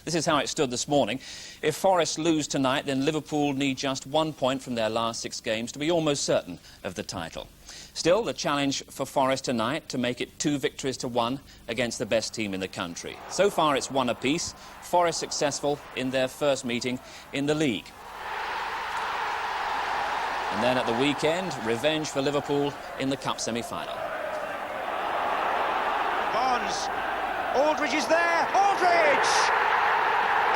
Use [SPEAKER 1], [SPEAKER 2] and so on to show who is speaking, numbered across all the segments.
[SPEAKER 1] This is how it stood this morning. If Forest lose tonight, then Liverpool need just 1 point from their last 6 games to be almost certain of the title. Still, the challenge for Forest tonight to make it 2 victories to 1 against the best team in the country. So far, it's 1 apiece. Forest successful in their first meeting in the league. And then at the weekend, revenge for Liverpool in the Cup semi-final.
[SPEAKER 2] Barnes. Aldridge is there. Aldridge!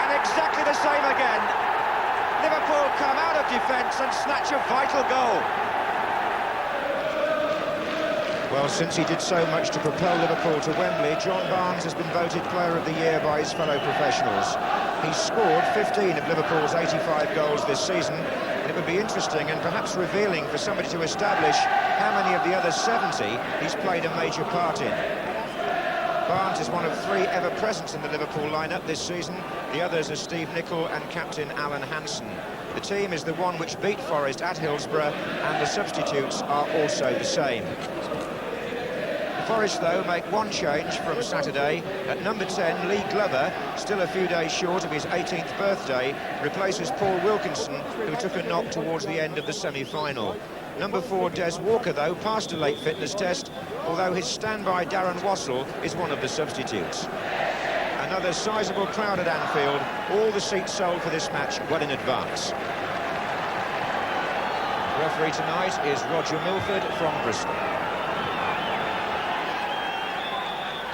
[SPEAKER 2] And exactly the same again. Liverpool come out of defence and snatch a vital goal. Well, since he did so much to propel Liverpool to Wembley, John Barnes has been voted Player of the Year by his fellow professionals. He's scored 15 of Liverpool's 85 goals this season, and it would be interesting and perhaps revealing for somebody to establish how many of the other 70 he's played a major part in. Barnes is one of 3 ever presents in the Liverpool lineup this season. The others are Steve Nicol and captain Alan Hansen. The team is the one which beat Forest at Hillsborough, and the substitutes are also the same. Forest, though, make 1 change from Saturday. At number 10, Lee Glover, still a few days short of his 18th birthday, replaces Paul Wilkinson, who took a knock towards the end of the semi-final. Number 4, Des Walker, though, passed a late fitness test, although his standby Darren Wassell is one of the substitutes. Another sizable crowd at Anfield, all the seats sold for this match well in advance. Referee tonight is Roger Milford from Bristol.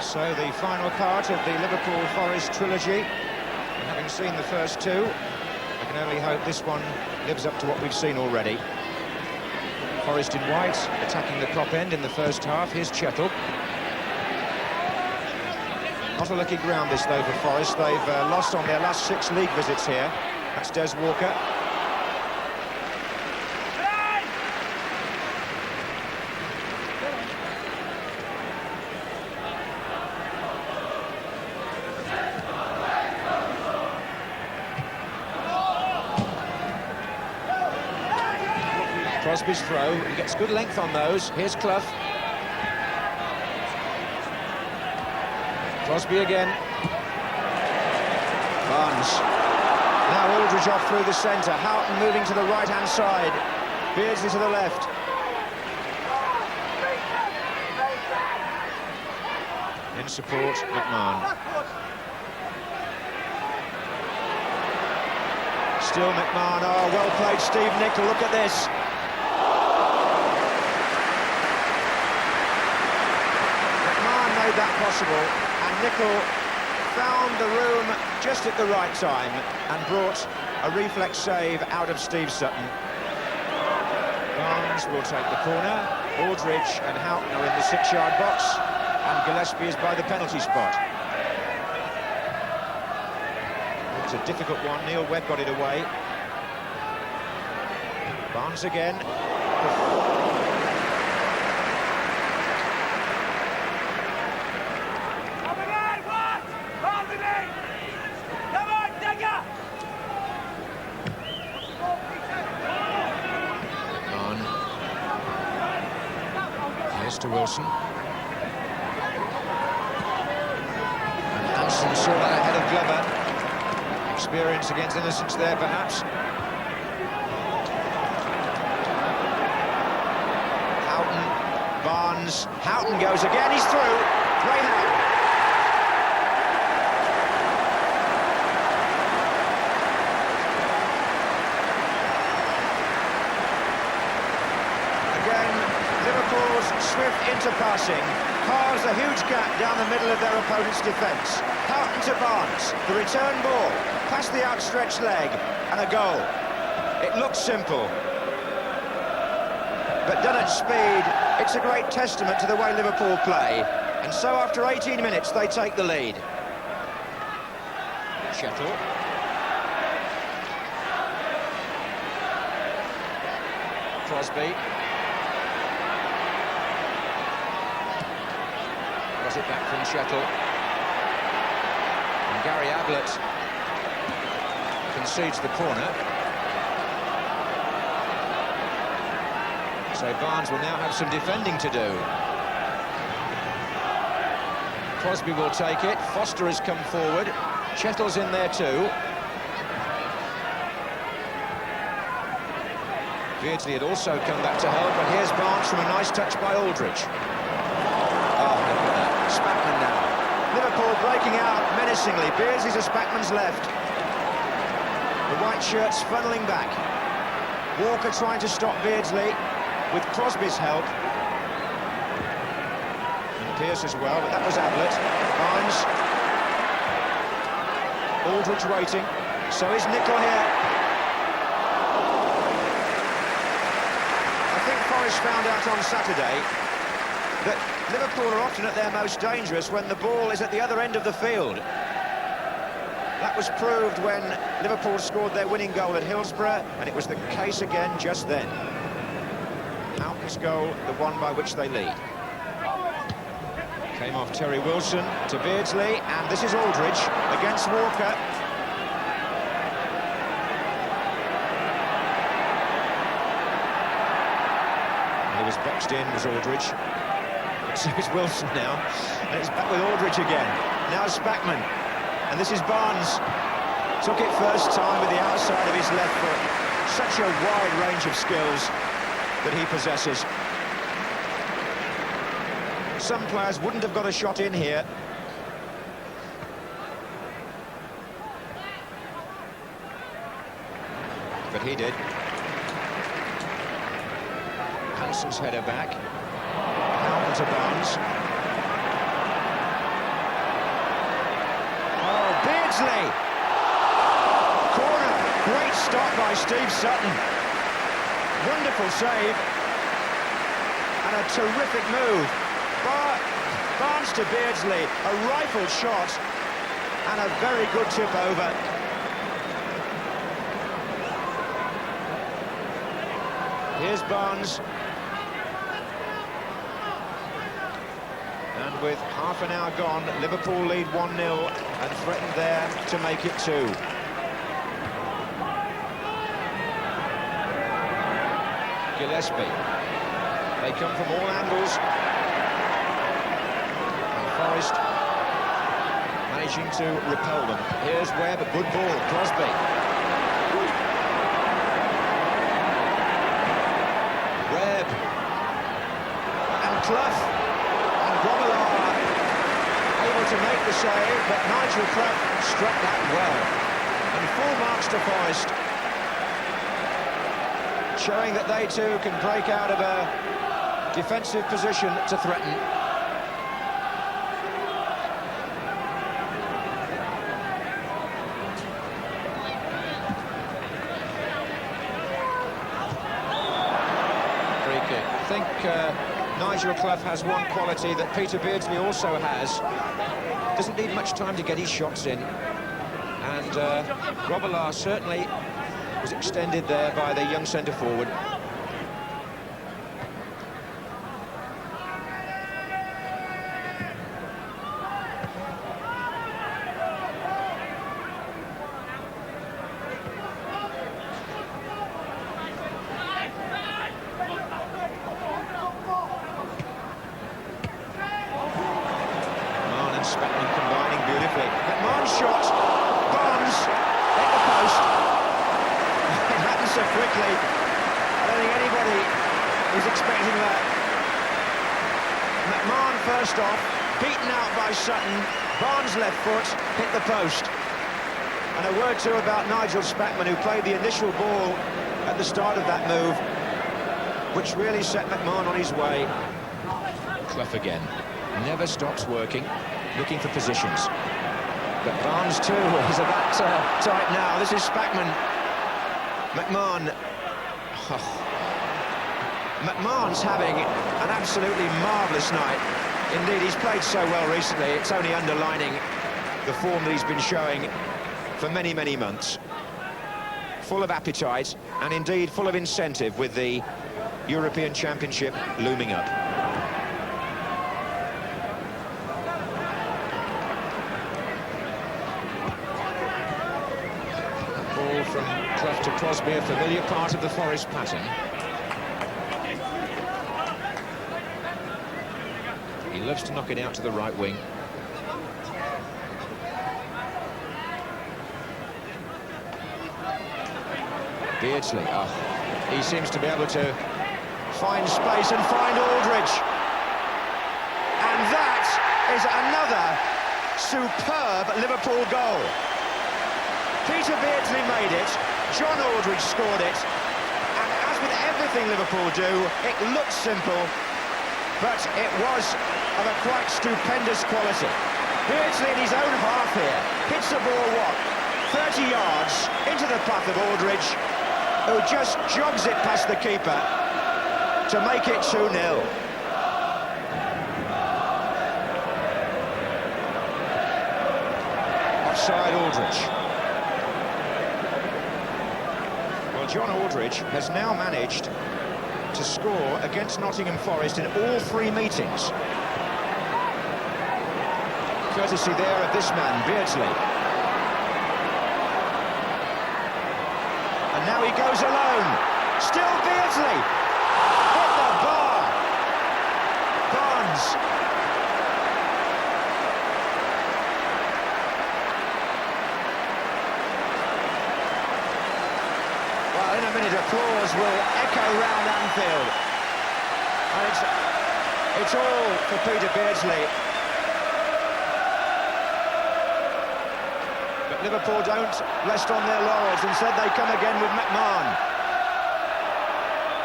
[SPEAKER 2] So the final part of the Liverpool-Forest trilogy, and having seen the first 2, I can only hope this one lives up to what we've seen already. Forest in white, attacking the prop end in the first half. Here's Chettle. Not a lucky ground this, though, for Forest. They've lost on their last 6 league visits here. That's Des Walker. Crosby's throw, he gets good length on those. Here's Clough. Crosby again. Barnes. Now Aldridge off through the centre. Houghton moving to the right-hand side. Beardsley to the left. In support, McMahon. Still McMahon. Oh, well played, Steve Nicol. Look at this. That possible, and Nicol found the room just at the right time and brought a reflex save out of Steve Sutton. Barnes will take the corner. Aldridge and Houghton are in the 6-yard box, and Gillespie is by the penalty spot. It's a difficult one. Neil Webb got it away. Barnes again. To Wilson. And Hansen saw that ahead of Glover. Experience against innocence there, perhaps. Houghton, Barnes. Houghton goes again, he's through. Ray Houghton. Swift interpassing carves a huge gap down the middle of their opponent's defence. Houghton to Barnes, the return ball, past the outstretched leg, and a goal. It looks simple, but done at speed, it's a great testament to the way Liverpool play. And so after 18 minutes, they take the lead. Chettle. Crosby. It back from Chettle. And Gary Ablett concedes the corner. So Barnes will now have some defending to do. Crosby will take it. Foster has come forward. Chettle's in there too. Beardsley had also come back to help, and here's Barnes from a nice touch by Aldridge. Oh, look at that. Spackman now. Liverpool breaking out menacingly. Beardsley to Spackman's left. The white shirts funneling back. Walker trying to stop Beardsley with Crosby's help. And Pearce as well, but that was Ablett. Barnes. Aldridge waiting. So is Nicol here. I think Forest found out on Saturday that Liverpool are often at their most dangerous when the ball is at the other end of the field. That was proved when Liverpool scored their winning goal at Hillsborough, and it was the case again just then. Houghton's goal, the one by which they lead. Came off Terry Wilson to Beardsley, and this is Aldridge against Walker. He was boxed in, was Aldridge. So it's Wilson now, and it's back with Aldridge again. Now Spackman, and this is Barnes. Took it first time with the outside of his left foot. Such a wide range of skills that he possesses. Some players wouldn't have got a shot in here. But he did. Hanson's header back. Houghton to Barnes. Oh, Beardsley! Corner. Great stop by Steve Sutton. Wonderful save. And a terrific move. Barnes to Beardsley, a rifled shot, and a very good tip over. Here's Barnes. And with half an hour gone, Liverpool lead 1-0 and threatened there to make it 2. Gillespie. They come from all angles. Forest managing to repel them. Here's Webb, a good ball. Crosby. Webb. And Clough. And Grobbelaar able to make the save, but Nigel Clough struck that well. And full marks to Forest. Showing that they too can break out of a defensive position to threaten. I think Nigel Clough has one quality that Peter Beardsley also has. Doesn't need much time to get his shots in. And Grobbelaar certainly was extended there by the young centre-forward. Spackman combining beautifully. McMahon's shot. Barnes hit the post. It happened so quickly. I don't think anybody was expecting that. McMahon first off, beaten out by Sutton. Barnes left foot, hit the post. And a word too about Nigel Spackman, who played the initial ball at the start of that move, which really set McMahon on his way. Clough again. Never stops working. Looking for positions. But Barnes too is a bit tight now. This is Spackman. McMahon. Oh. McMahon's having an absolutely marvellous night. Indeed, he's played so well recently, it's only underlining the form that he's been showing for many, many months. Full of appetite, and indeed full of incentive with the European Championship looming up. From Clough to Crosby, a familiar part of the Forest pattern. He loves to knock it out to the right wing. Beardsley, he seems to be able to find space and find Aldridge. And that is another superb Liverpool goal. Peter Beardsley made it, John Aldridge scored it, and as with everything Liverpool do, it looks simple, but it was of a quite stupendous quality. Beardsley in his own half here, hits the ball, 30 yards into the path of Aldridge, who just jogs it past the keeper to make it 2-0. Offside Aldridge. Well, John Aldridge has now managed to score against Nottingham Forest in all 3 meetings. Courtesy there of this man, Beardsley. And now he goes alone. Still Beardsley. Hit the bar. Barnes. Well, in a minute, applause will echo round Anfield. And it's all for Peter Beardsley. Liverpool don't rest on their laurels, instead they come again with McMahon.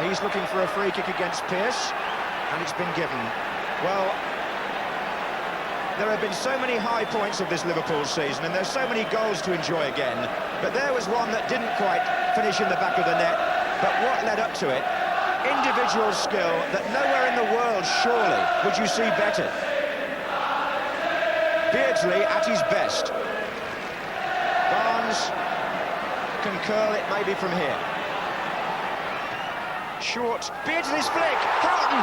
[SPEAKER 2] He's looking for a free kick against Pearce, and it's been given. Well, there have been so many high points of this Liverpool season, and there's so many goals to enjoy again, but there was one that didn't quite finish in the back of the net, but what led up to it? Individual skill that nowhere in the world, surely, would you see better. Beardsley at his best. Barnes can curl it maybe from here. Short, Beardsley's flick, Houghton!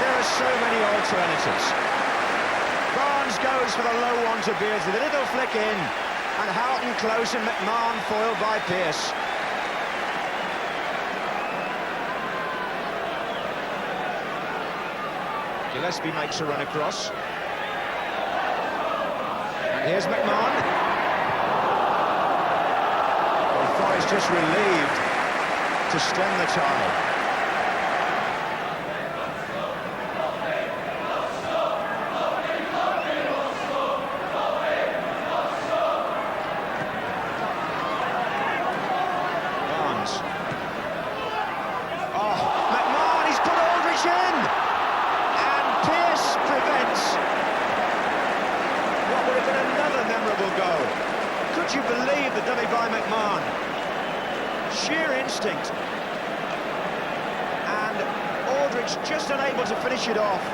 [SPEAKER 2] There are so many alternatives. Barnes goes for the low one to Beardsley, the little flick in, and Houghton close and McMahon foiled by Pearce. Gillespie makes a run across. Here's McMahon. Well, Forest just relieved to stem the tide. Barnes. McMahon, he's put Aldridge in! And Pearce prevents what would have been another memorable goal. Could you believe the dummy by McMahon? Sheer instinct. And Aldridge just unable to finish it off.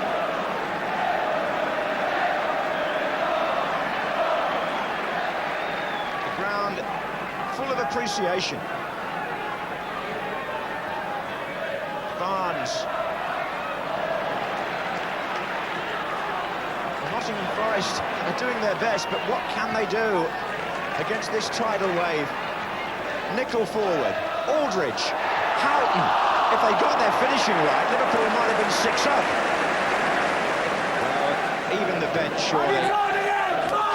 [SPEAKER 2] The ground full of appreciation. Barnes. Nottingham Forest are doing their best, but what can they do against this tidal wave? Nickel forward, Aldridge, Houghton. If they got their finishing right, Liverpool might have been 6 up. Well, even the bench surely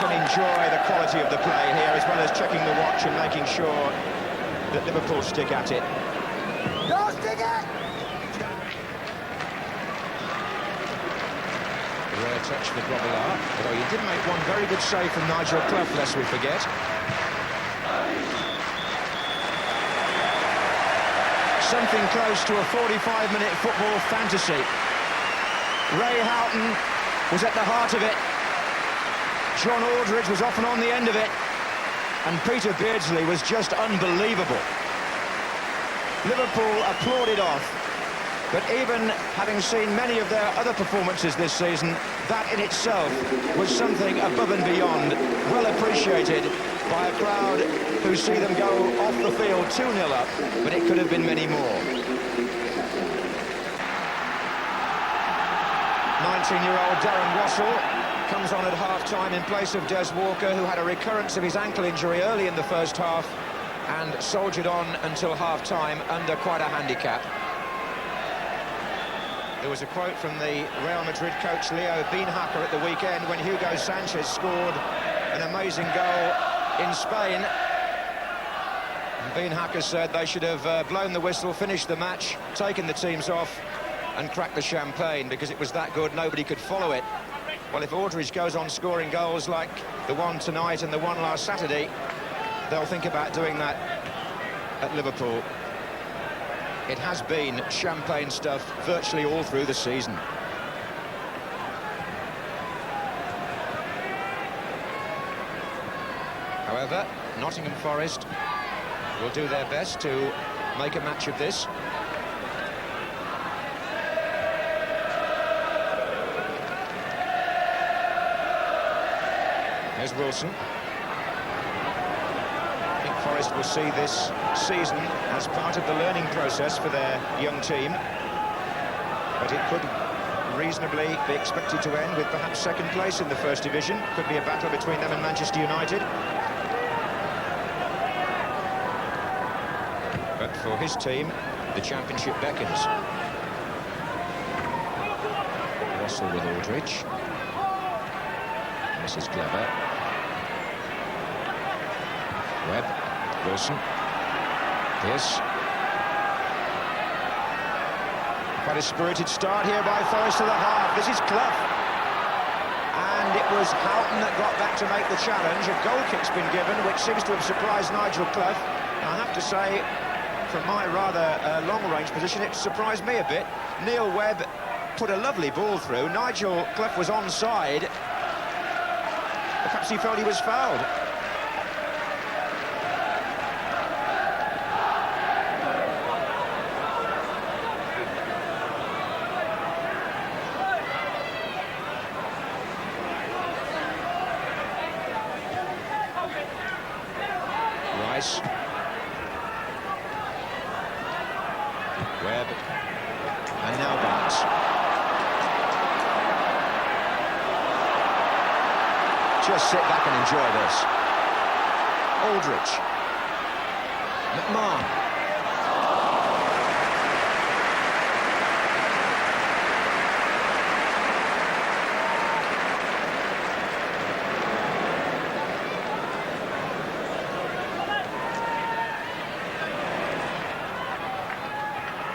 [SPEAKER 2] can enjoy the quality of the play here, as well as checking the watch and making sure that Liverpool stick at it.
[SPEAKER 3] Don't stick it!
[SPEAKER 2] Rare touch for Grobbelaar, although he did make one very good save from Nigel Clough, lest we forget. Something close to a 45-minute football fantasy. Ray Houghton was at the heart of it. John Aldridge was often on the end of it. And Peter Beardsley was just unbelievable. Liverpool applauded off. But even having seen many of their other performances this season, that in itself was something above and beyond, well appreciated by a crowd who see them go off the field 2-0 up, but it could have been many more. 19-year-old Darren Wassell comes on at half-time in place of Des Walker, who had a recurrence of his ankle injury early in the first half and soldiered on until half-time under quite a handicap. There was a quote from the Real Madrid coach Leo Beenhakker at the weekend when Hugo Sanchez scored an amazing goal in Spain. And Bean Hacker said they should have blown the whistle, finished the match, taken the teams off and cracked the champagne, because it was that good, nobody could follow it. Well, if Aldridge goes on scoring goals like the one tonight and the one last Saturday, they'll think about doing that at Liverpool. It has been champagne stuff virtually all through the season. However, Nottingham Forest will do their best to make a match of this. There's Wilson. I think Forest will see this season as part of the learning process for their young team. But it could reasonably be expected to end with perhaps second place in the First Division. Could be a battle between them and Manchester United. But for his team, the Championship beckons. Russell with Aldridge. This is clever. Webb, Wilson, Pierce. Quite a spirited start here by Forest to the half. This is Clough. And it was Houghton that got back to make the challenge. A goal kick's been given, which seems to have surprised Nigel Clough. I have to say, from my rather long-range position, it surprised me a bit. Neil Webb put a lovely ball through. Nigel Clough was onside. Perhaps he felt he was fouled. Rice. Webb. And now Barnes. Just sit back and enjoy this. Aldridge. McMahon.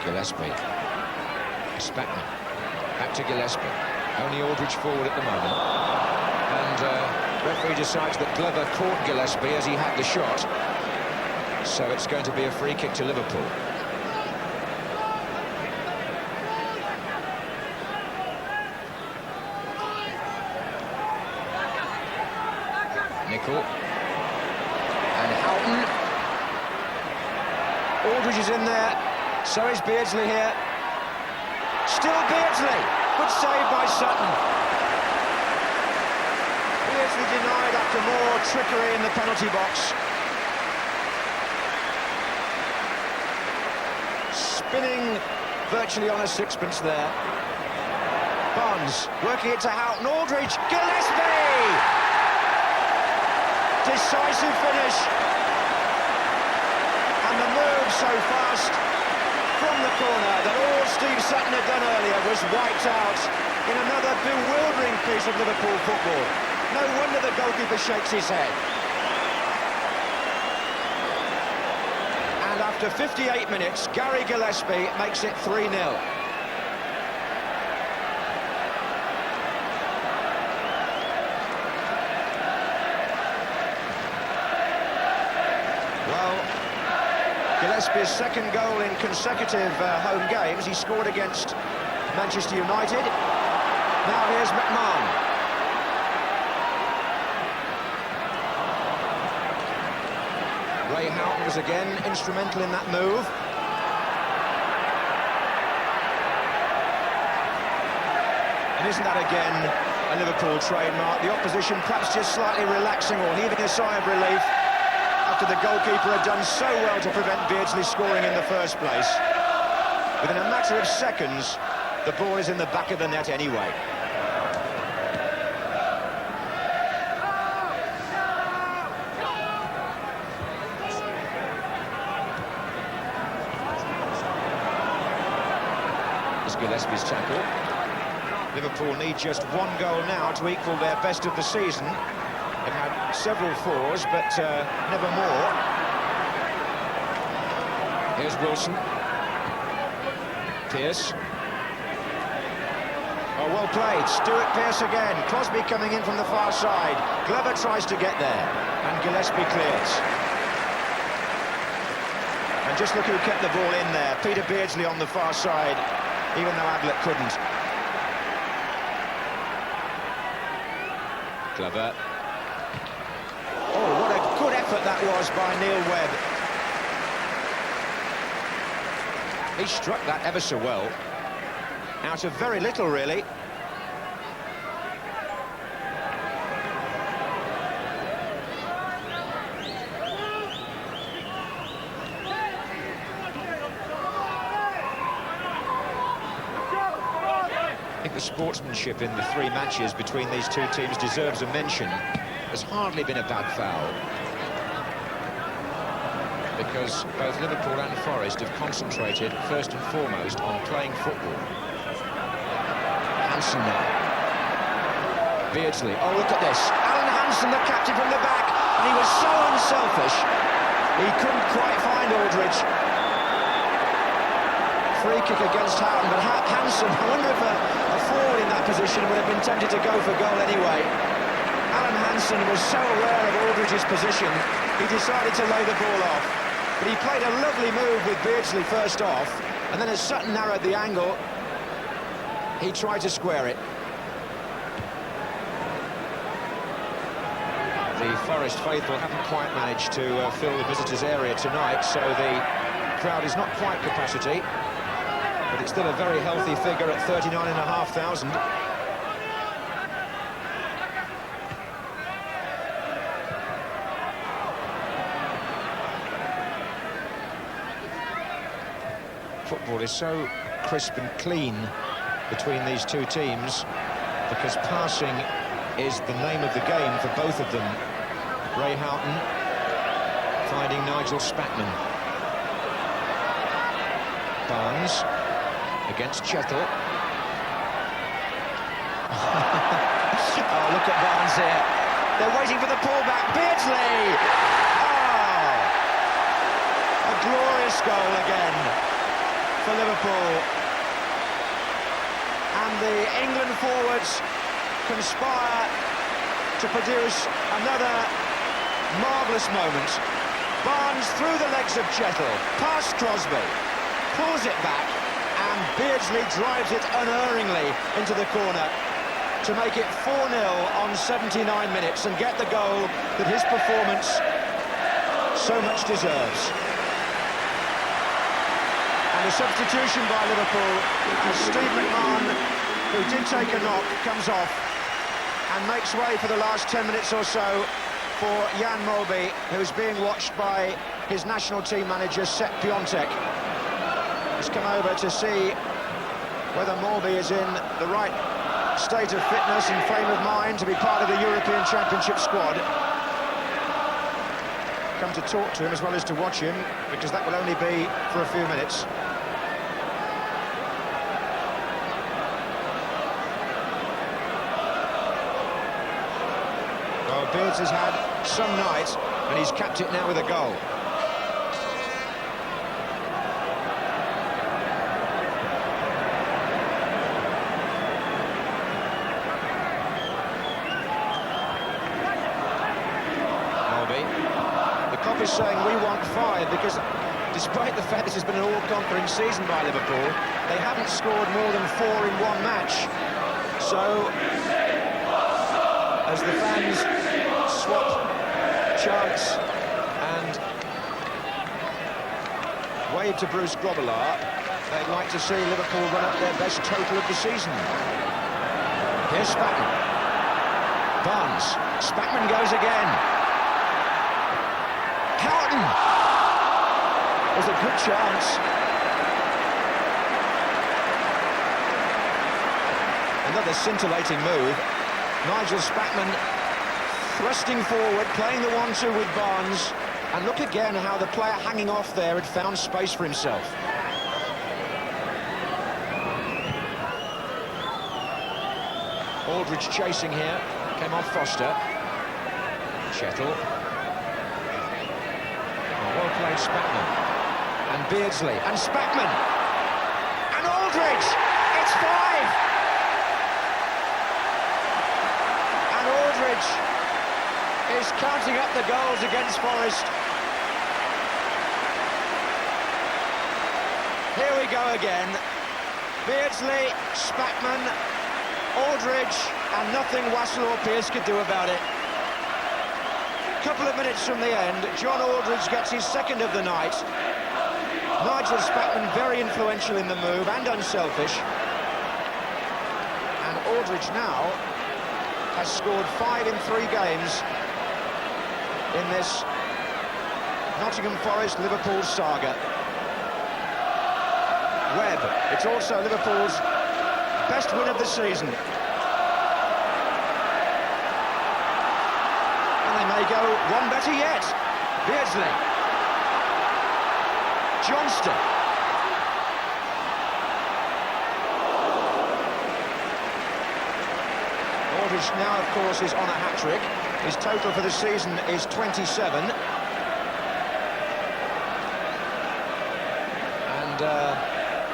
[SPEAKER 2] Gillespie. Spatman. Back to Gillespie. Only Aldridge forward at the moment. And referee decides that Glover caught Gillespie as he had the shot. So it's going to be a free kick to Liverpool. Nicol. And Houghton. Aldridge is in there. So is Beardsley here. Still Beardsley. Good save by Sutton. Beardsley denied after more trickery in the penalty box. Spinning virtually on a sixpence there. Barnes working it to Houghton. Aldridge. Gillespie! Decisive finish. And the move so fast from the corner that all Steve Sutton had done earlier was wiped out in another bewildering piece of Liverpool football. No wonder the goalkeeper shakes his head. And after 58 minutes, Gary Gillespie makes it 3-0. Well, Gillespie's second goal in consecutive home games. He scored against Manchester United. Now here's McMahon. Ray Houghton was again instrumental in that move. And isn't that again a Liverpool trademark? The opposition perhaps just slightly relaxing or heaving a sigh of relief after the goalkeeper had done so well to prevent Beardsley scoring in the first place. Within a matter of seconds, the ball is in the back of the net anyway. Gillespie's tackle. Liverpool need just one goal now to equal their best of the season. They've had several fours, but never more. Here's Wilson. Pearce. Oh, well played. Stuart Pearce again. Crosby coming in from the far side. Glover tries to get there, and Gillespie clears. And just look who kept the ball in there. Peter Beardsley on the far side, even though Ablett couldn't. Glover. Oh, what a good effort that was by Neil Webb. He struck that ever so well. Out of very little, really. I think the sportsmanship in the 3 matches between these two teams deserves a mention. There's hardly been a bad foul, because both Liverpool and Forest have concentrated first and foremost on playing football. Hansen now. Beardsley. Oh, look at this. Alan Hansen, the captain from the back, and he was so unselfish. He couldn't quite find Aldridge. Free kick against Houghton, but Hansen, I wonder if a forward in that position would have been tempted to go for goal anyway. Alan Hansen was so aware of Aldridge's position, he decided to lay the ball off. But he played a lovely move with Beardsley first off, and then as Sutton narrowed the angle, he tried to square it. The Forest faithful haven't quite managed to fill the visitors' area tonight, so the crowd is not quite capacity, but it's still a very healthy figure at 39,500. Football is so crisp and clean between these two teams because passing is the name of the game for both of them. Ray Houghton finding Nigel Spackman. Barnes against Chettle. Oh, look at Barnes here. They're waiting for the pullback. Beardsley! Oh! A glorious goal again for Liverpool. And the England forwards conspire to produce another marvellous moment. Barnes through the legs of Chettle, past Crosby, pulls it back, and Beardsley drives it unerringly into the corner to make it 4-0 on 79 minutes and get the goal that his performance so much deserves. And a substitution by Liverpool as Steve McMahon, who did take a knock, comes off and makes way for the last 10 minutes or so for Jan Molby, who's being watched by his national team manager, Sepp Piontek. He's come over to see whether Molby is in the right state of fitness and frame of mind to be part of the European Championship squad. Come to talk to him as well as to watch him, because that will only be for a few minutes. Well, Beards has had some night, and he's capped it now with a goal. Is saying we want 5 because despite the fact this has been an all-conquering season by Liverpool, they haven't scored more than 4 in one match. So as the fans swap chants and wave to Bruce Grobbelaar, they'd like to see Liverpool run up their best total of the season. Here's Spackman. Barnes. Spackman goes again. Houghton! Was a good chance. Another scintillating move. Nigel Spackman thrusting forward, playing the 1-2 with Barnes. And look again how the player hanging off there had found space for himself. Aldridge chasing here. Came off Foster. Shettle. Well played, Spackman. And Beardsley. And Spackman. And Aldridge. It's 5. And Aldridge is counting up the goals against Forest. Here we go again. Beardsley, Spackman, Aldridge, and nothing Wassell or Pearce could do about it. A couple of minutes from the end, John Aldridge gets his second of the night. Nigel Spackman very influential in the move and unselfish. And Aldridge now has scored 5 in 3 games in this Nottingham Forest Liverpool saga. Webb, it's also Liverpool's best win of the season. And they may go one better yet. Beardsley. Johnston. Aldridge now, of course, is on a hat-trick. His total for the season is 27. And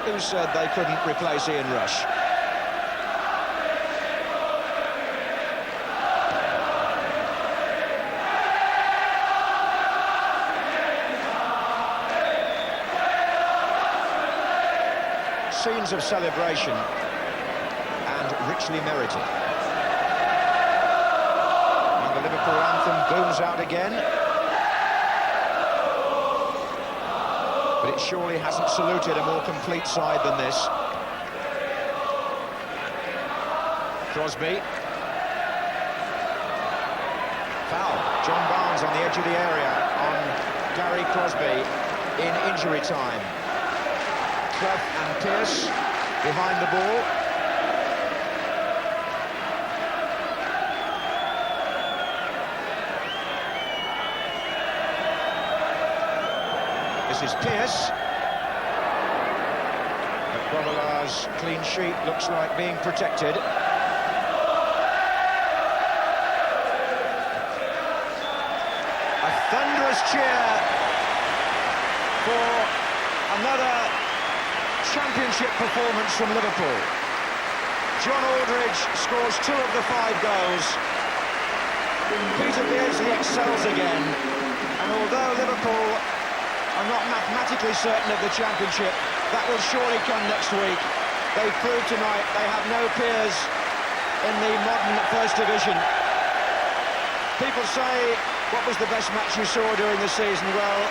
[SPEAKER 2] who said they couldn't replace Ian Rush? Scenes of celebration and richly merited. And the Liverpool anthem booms out again. But it surely hasn't saluted a more complete side than this. Crosby. Foul. John Barnes on the edge of the area on Gary Crosby in injury time. Clough and Pearce behind the ball. This is Pearce. But Grobbelaar's clean sheet looks like being protected. A thunderous cheer for another championship performance from Liverpool. John Aldridge scores 2 of the 5 goals. Peter Beardsley excels again. And although Liverpool are not mathematically certain of the championship, that will surely come next week. They've proved tonight they have no peers in the modern First Division. People say, what was the best match you saw during the season? Well,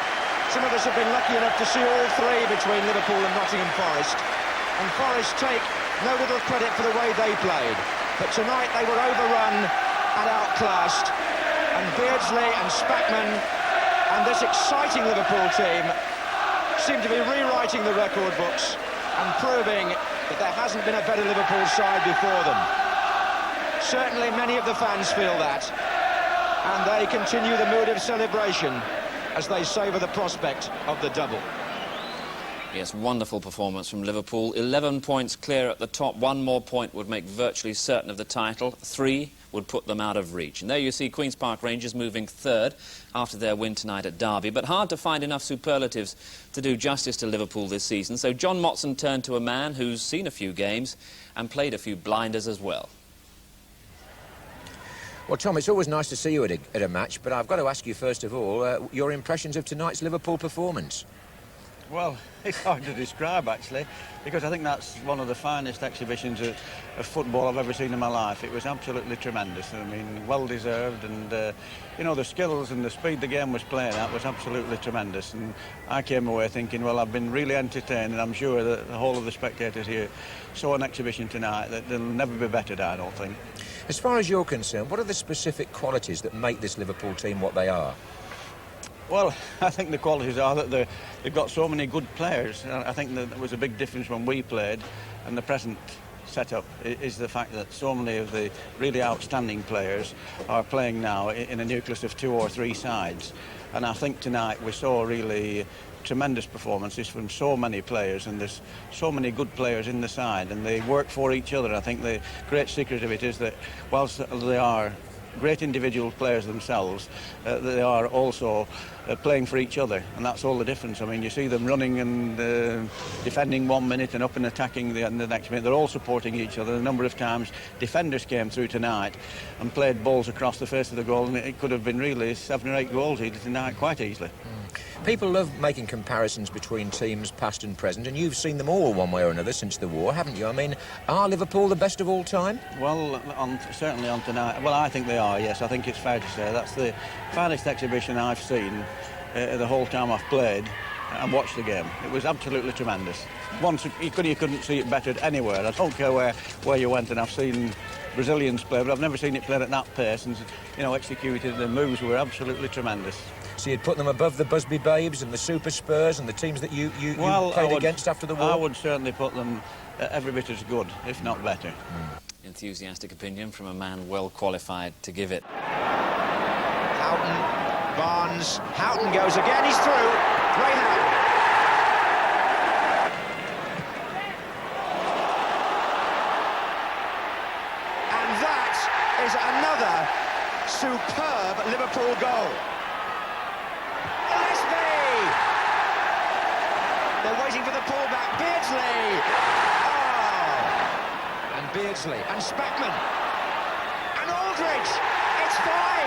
[SPEAKER 2] some of us have been lucky enough to see all 3 between Liverpool and Nottingham Forest. And Forest take no little credit for the way they played. But tonight they were overrun and outclassed. And Beardsley and Spackman and this exciting Liverpool team seem to be rewriting the record books and proving that there hasn't been a better Liverpool side before them. Certainly many of the fans feel that. And they continue the mood of celebration as they savour the prospect of the double.
[SPEAKER 1] Yes, wonderful performance from Liverpool. 11 points clear at the top. 1 more point would make virtually certain of the title. 3 would put them out of reach. And there you see Queen's Park Rangers moving 3rd after their win tonight at Derby. But hard to find enough superlatives to do justice to Liverpool this season. So John Motson turned to a man who's seen a few games and played a few blinders as well.
[SPEAKER 4] Well, Tom, it's always nice to see you at a match, but I've got to ask you, first of all, your impressions of tonight's Liverpool performance.
[SPEAKER 5] Well, it's hard to describe, actually, because I think that's one of the finest exhibitions of football I've ever seen in my life. It was absolutely tremendous. I mean, well-deserved, and, you know, the skills and the speed the game was playing at was absolutely tremendous. And I came away thinking, well, I've been really entertained, and I'm sure that the whole of the spectators here saw an exhibition tonight that they'll never be bettered, I don't think.
[SPEAKER 4] As far as you're concerned, what are the specific qualities that make this Liverpool team what they are?
[SPEAKER 5] Well, I think the qualities are that they've got so many good players. I think that there was a big difference when we played, and the present setup is the fact that so many of the really outstanding players are playing now in a nucleus of 2 or 3 sides. And I think tonight we saw really tremendous performances from so many players, and there's so many good players in the side, and they work for each other. I think the great secret of it is that whilst they are great individual players themselves, they are also playing for each other, and that's all the difference. I mean, you see them running and defending 1 minute and up and attacking the next minute. They're all supporting each other. A number of times defenders came through tonight and played balls across the face of the goal, and it could have been really 7 or 8 goals either tonight quite easily.
[SPEAKER 4] People love making comparisons between teams past and present, and you've seen them all one way or another since the war, haven't you? I mean, are Liverpool the best of all time?
[SPEAKER 5] Well, certainly on tonight. Well, I think they are, yes. I think it's fair to say that's the finest exhibition I've seen the whole time I've played and watched the game. It was absolutely tremendous. Once you couldn't see it better anywhere. I don't care where you went, and I've seen Brazilians play, but I've never seen it played at that pace, and, you know, executed. The moves were absolutely tremendous.
[SPEAKER 4] So you'd put them above the Busby Babes and the Super Spurs and the teams that you played against after the war?
[SPEAKER 5] I would certainly put them every bit as good, if not better.
[SPEAKER 1] Enthusiastic opinion from a man well qualified to give it.
[SPEAKER 2] Houghton, Barnes, Houghton goes again, he's through. Graham. And that is another superb Liverpool goal. They're waiting for the pullback. Beardsley! Oh! And Beardsley and Spackman and Aldridge. It's 5.